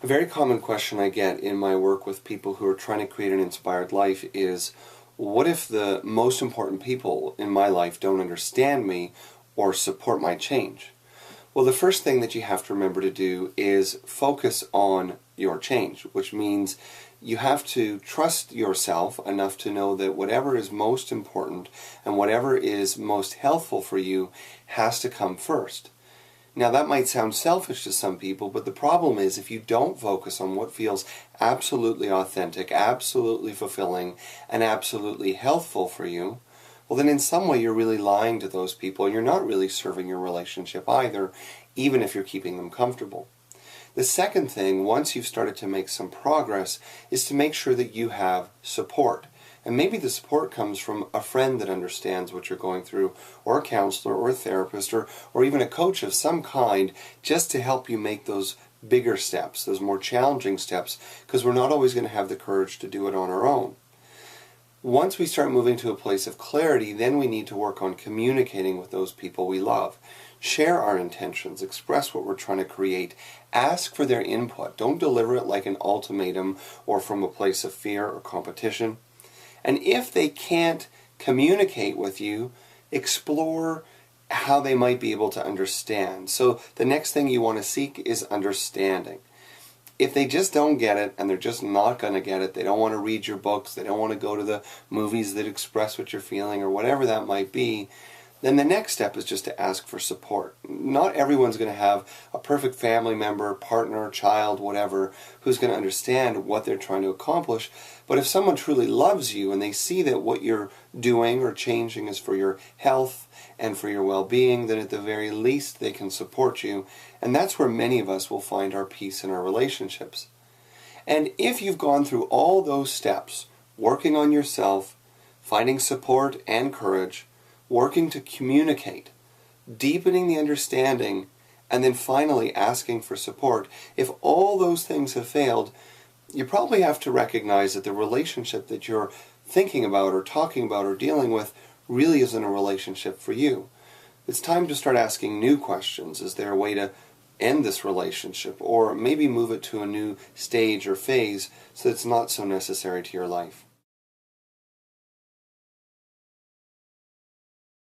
A very common question I get in my work with people who are trying to create an inspired life is, what if the most important people in my life don't understand me or support my change? Well, the first thing that you have to remember to do is focus on your change, which means you have to trust yourself enough to know that whatever is most important and whatever is most healthful for you has to come first. Now, that might sound selfish to some people, but the problem is if you don't focus on what feels absolutely authentic, absolutely fulfilling, and absolutely healthful for you, well, then in some way you're really lying to those people, and you're not really serving your relationship either, even if you're keeping them comfortable. The second thing, once you've started to make some progress, is to make sure that you have support. And maybe the support comes from a friend that understands what you're going through, or a counselor, or a therapist, or even a coach of some kind, just to help you make those bigger steps, those more challenging steps, because we're not always going to have the courage to do it on our own. Once we start moving to a place of clarity, then we need to work on communicating with those people we love. Share our intentions, express what we're trying to create, ask for their input. Don't deliver it like an ultimatum or from a place of fear or competition. And if they can't communicate with you, explore how they might be able to understand. So the next thing you want to seek is understanding. If they just don't get it, and they're just not going to get it, they don't want to read your books, they don't want to go to the movies that express what you're feeling, or whatever that might be, then the next step is just to ask for support. Not everyone's going to have a perfect family member, partner, child, whatever, who's going to understand what they're trying to accomplish. But if someone truly loves you and they see that what you're doing or changing is for your health and for your well-being, then at the very least they can support you. And that's where many of us will find our peace in our relationships. And if you've gone through all those steps, working on yourself, finding support and courage, working to communicate, deepening the understanding, and then finally asking for support, if all those things have failed, you probably have to recognize that the relationship that you're thinking about or talking about or dealing with really isn't a relationship for you. It's time to start asking new questions. Is there a way to end this relationship, or maybe move it to a new stage or phase so it's not so necessary to your life?